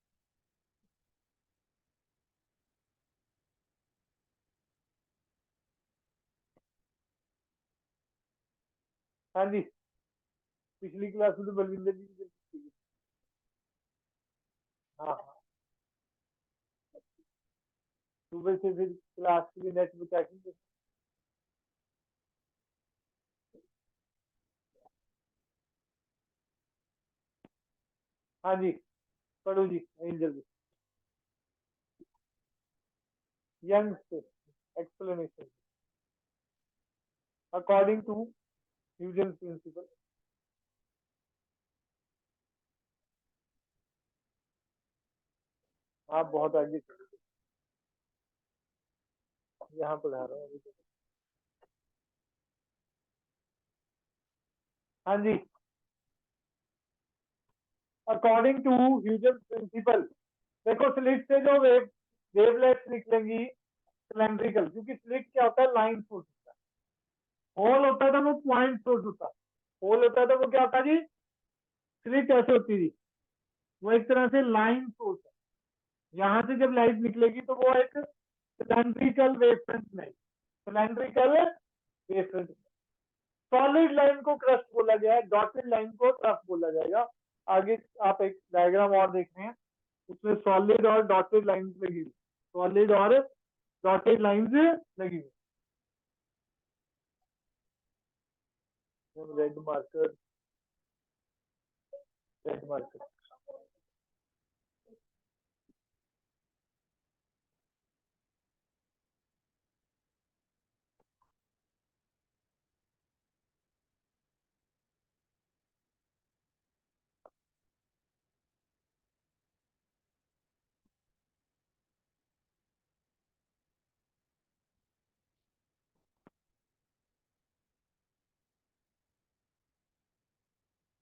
हाँ जी, पिछली क्लास में तो बलविंदर जी की चलती थी। हाँ हाँ, सुबह से फिर क्लास के लिए नेट बचा के। हाँ जी, पढ़ो जी एंजल जी। यंग से explanation according to Huygens principle. आप बहुत आगे चले, यहाँ पढ़ा रहा हूँ अभी तो। हाँ जी, अकॉर्डिंग टू ह्यूजेंस प्रिंसिपल। देखो स्लिट से जो वेवलेट्स निकलेंगी सिलेंड्रिकल, क्योंकि स्लिट क्या होता है, लाइन सोर्स होता है। होल होता था वो पॉइंट सोर्स होता है। होल होता था वो क्या होता जी, स्लिट ऐसे होती थी, वो एक तरह से लाइन सोर्स है। यहाँ से जब लाइट निकलेगी तो वो एक सिलेंड्रिकल वेव फ्रंट में, cylindrical wave front. Solid line को क्रस्ट बोला गया है, डॉटेड लाइन को ट्रफ बोला जाएगा। आगे आप एक डायग्राम और देख रहे हैं, उसमें सॉलिड और डॉटेड लाइंस लगी हुई, सॉलिड और डॉटेड लाइंस लगी हुई। Red marker, red marker.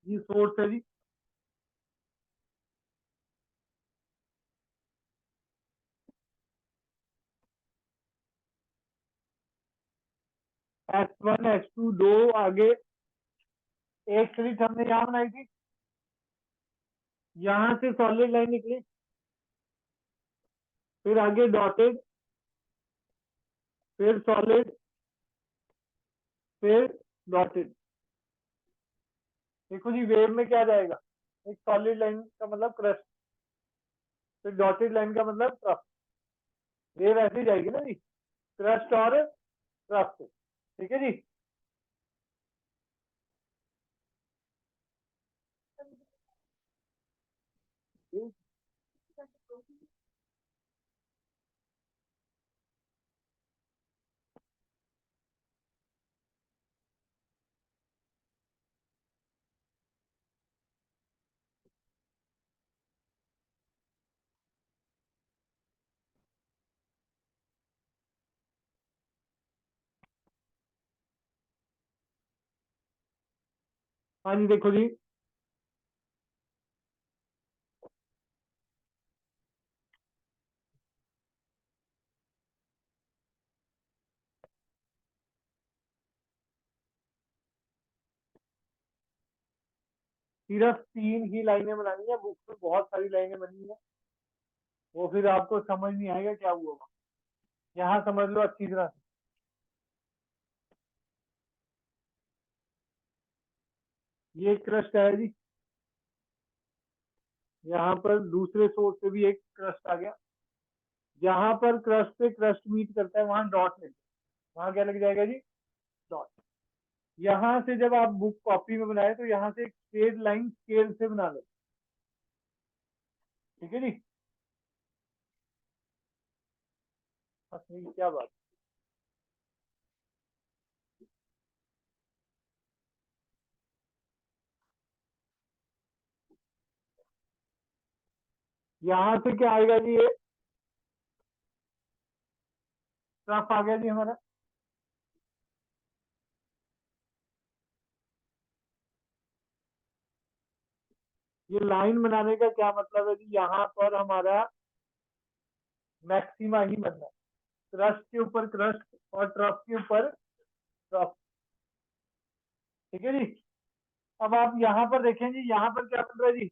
ये सोर्स है जी, S1 S2 दो आगे, एक स्लिट हमने यहाँ बनाई थी, यहाँ से सॉलिड लाइन निकली, फिर आगे डॉटेड, फिर सॉलिड, फिर डॉटेड। देखो जी, वेव में क्या जाएगा, एक सॉलिड लाइन का मतलब क्रस्ट, फिर डॉटेड लाइन का मतलब ट्रफ। वेव ऐसे ही जाएगी ना जी, क्रस्ट और ट्रफ से। ठीक है जी, हाँ जी देखो जी, सिर्फ 3 ही लाइनें बनानी है, बुक में बहुत सारी लाइनें बनी है, वो फिर आपको समझ नहीं आएगा क्या हुआ होगा। यहाँ समझ लो अच्छी तरह से। ये क्रस्ट है जी, यहाँ पर दूसरे सोर्स से भी एक क्रस्ट आ गया। जहां पर क्रस्ट से क्रस्ट मीट करता है वहां डॉट लग, वहां क्या लग जाएगा जी, डॉट। यहाँ से जब आप बुक कॉपी में बनाए तो यहाँ से एक स्ट्रेट लाइन स्केल से बना लो, ठीक है जी। अच्छा, क्या बात। यहाँ से क्या आएगा जी, ये रफ आ गया जी हमारा। ये लाइन बनाने का क्या मतलब है जी, यहाँ पर हमारा मैक्सिमा ही बनना है, क्रस्ट के ऊपर क्रस्ट और ट्रफ के ऊपर ट्रफ, ठीक है जी। अब आप यहाँ पर देखें जी, यहाँ पर क्या बन रहा है जी,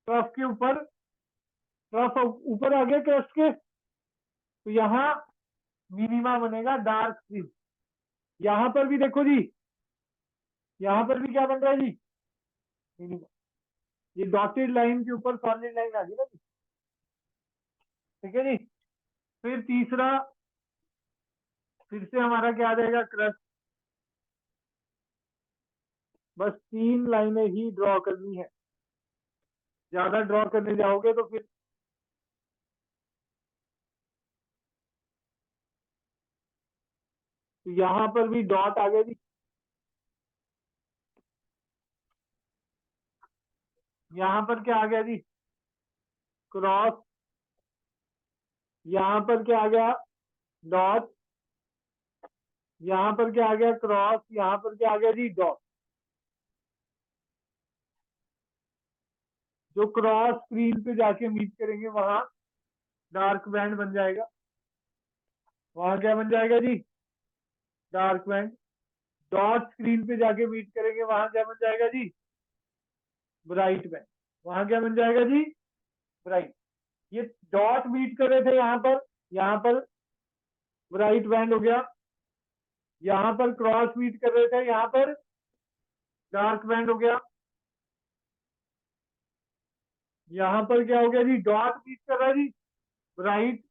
ट्रफ के ऊपर ट्रफ ऊपर आ गया क्रस्ट के, तो यहाँ मिनिमा बनेगा डार्क ग्रीन। यहाँ पर भी देखो जी, यहाँ पर भी क्या बन रहा है जी, मिनिमा। ये डॉटेड लाइन के ऊपर सॉलिड लाइन आ गई ना जी, ठीक है जी। फिर तीसरा, फिर से हमारा क्या आ जाएगा, क्रस्ट। बस 3 लाइनें ही ड्रॉ करनी है, ज्यादा ड्रॉ करने जाओगे तो फिर, तो यहाँ पर भी डॉट आ गया जी। यहाँ पर क्या आ गया जी, क्रॉस। यहाँ पर क्या आ गया, डॉट। यहाँ पर क्या आ गया, क्रॉस। यहाँ पर क्या आ गया जी, डॉट। जो क्रॉस स्क्रीन पे जाके मीट करेंगे वहां डार्क बैंड बन जाएगा, वहां क्या बन जाएगा जी, डार्क बैंड। डॉट स्क्रीन पे जाके मीट करेंगे वहां क्या बन जाएगा जी, ब्राइट बैंड। वहां क्या बन जाएगा जी, ब्राइट। ये डॉट मीट कर रहे थे यहाँ पर ब्राइट बैंड हो गया। यहाँ पर क्रॉस मीट कर रहे थे, यहाँ पर डार्क बैंड हो गया। यहाँ पर क्या हो गया जी, डॉट मीट कर रहा है जी, ब्राइट।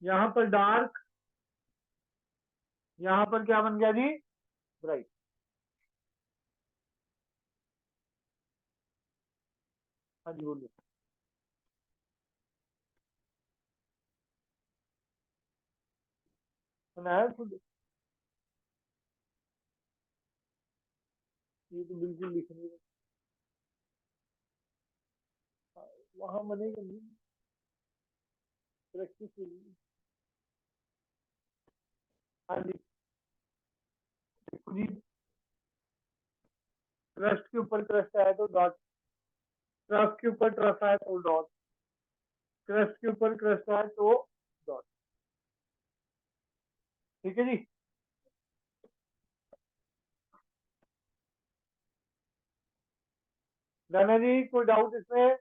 यहाँ पर डार्क, यहाँ पर क्या बन गया जी, ब्राइट। हाँ जी बोलिए। सुना है खुद, ये तो बिल्कुल लिखने वहां बनेगा नहीं, प्रैक्टिस के लिए। हाँ जी जी, क्रस्ट के ऊपर क्रस्ट आया तो डॉट, ट्रफ के ऊपर ट्रफ आया तो डॉट, क्रस्ट के ऊपर क्रस्ट आया तो डॉट, ठीक है जी। दाना जी कोई डाउट इसमें।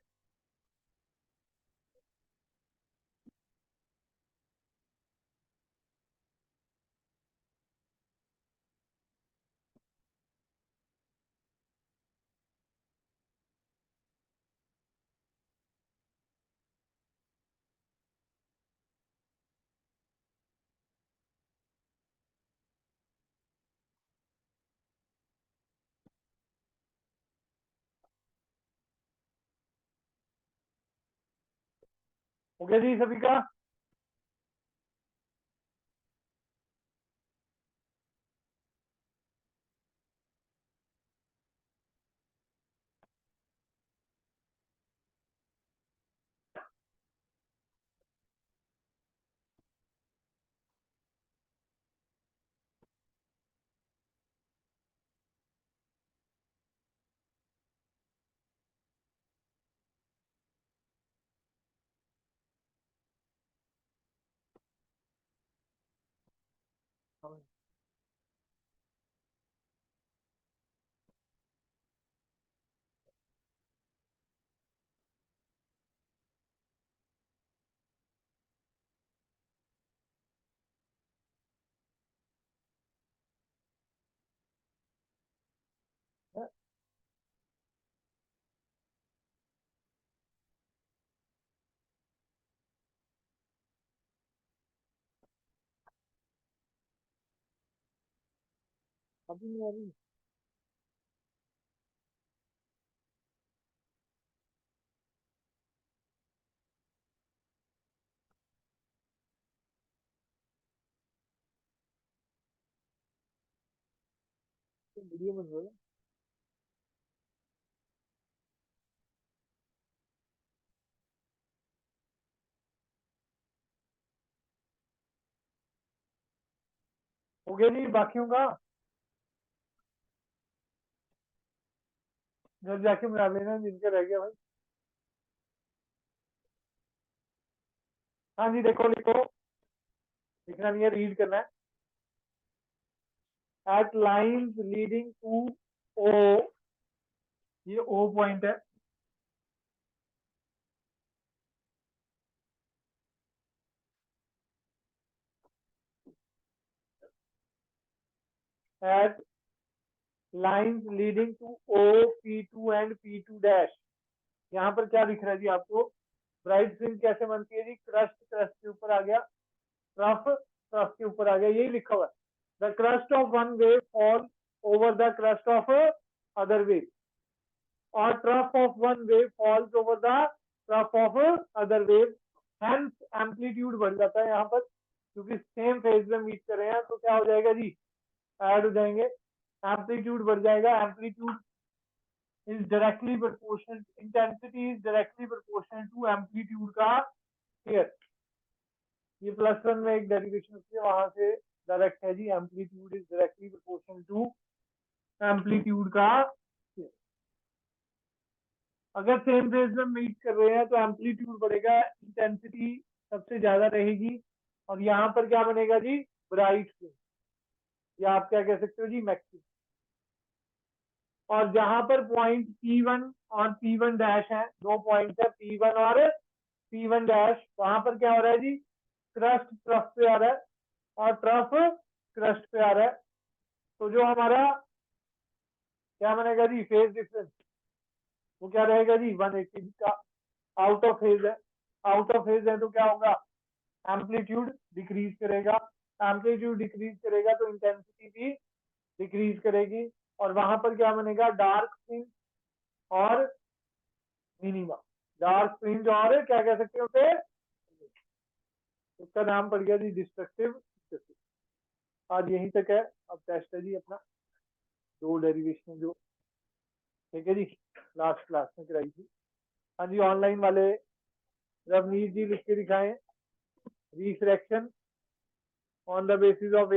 हो गया जी सभी का? अभी नहीं आ रही। वीडियो बन रहा है। हो गया जी बाकियों का? घर जाके मिला लेना जिनके रह गया भाई। हाँ जी देखो लिखो, लिखना नहीं है, रीड करना है। Eight lines leading to O, ये ओ पॉइंट है। Eight lines leading to O P two and P two dash. यहाँ पर क्या दिख रहा है जी आपको? ब्राइट फ्रिंज कैसे बनती है जी? क्रस्ट, क्रस्ट के ऊपर आ गया, ट्रफ, ट्रफ के ऊपर आ गया, यही लिखा हुआ है। The crust of one wave fall over the crust of other wave, और trough of one wave falls over the trough of other wave. Hence amplitude बढ़ जाता है यहाँ पर, क्योंकि सेम फेज में मीट कर रहे हैं, तो क्या हो जाएगा जी? ऐड हो जाएंगे, एम्पलीट्यूड बढ़ जाएगा। Amplitude is directly proportional, intensity is directly proportional to amplitude का स्क्वायर। ये प्लस वन में एक डेरिवेशन होती है, वहां से डायरेक्ट है जी। Amplitude is directly proportional to amplitude का स्क्वायर। अगर सेम फेज में मीट कर रहे हैं तो एम्पलीट्यूड बढ़ेगा, इंटेंसिटी सबसे ज्यादा रहेगी, और यहाँ पर क्या बनेगा जी? ब्राइट फ्रिंज, या आप क्या कह सकते हो जी? मैक्सिमम। और जहां पर पॉइंट P1 और P1 डैश है, दो पॉइंट है P1 और P1 डैश, वहां पर क्या हो रहा है जी? क्रस्ट ट्रफ पे आ रहा है, और ट्रफ क्रस्ट पे आ रहा है। तो जो हमारा क्या बनेगा जी? फेज डिफरेंस, वो क्या रहेगा जी? 180 का। आउट ऑफ फेज है, आउट ऑफ फेज है तो क्या होगा? एम्पलीट्यूड डिक्रीज करेगा, एम्पलीट्यूड डिक्रीज करेगा तो इंटेंसिटी भी डिक्रीज करेगी, और वहां पर क्या बनेगा? डार्क फ्रिंज और मिनिमा। डार्क फ्रिंज और क्या कह सकते हो उसे? उसका नाम पड़ गया जी डिस्ट्रक्टिव। आज यहीं तक है, अब टेस्ट है जी अपना, दो डेरिवेशन जो, ठीक है जी, लास्ट क्लास में कराई थी। हाँ जी ऑनलाइन वाले रवनीत जी लिख के दिखाएं, refraction on the basis of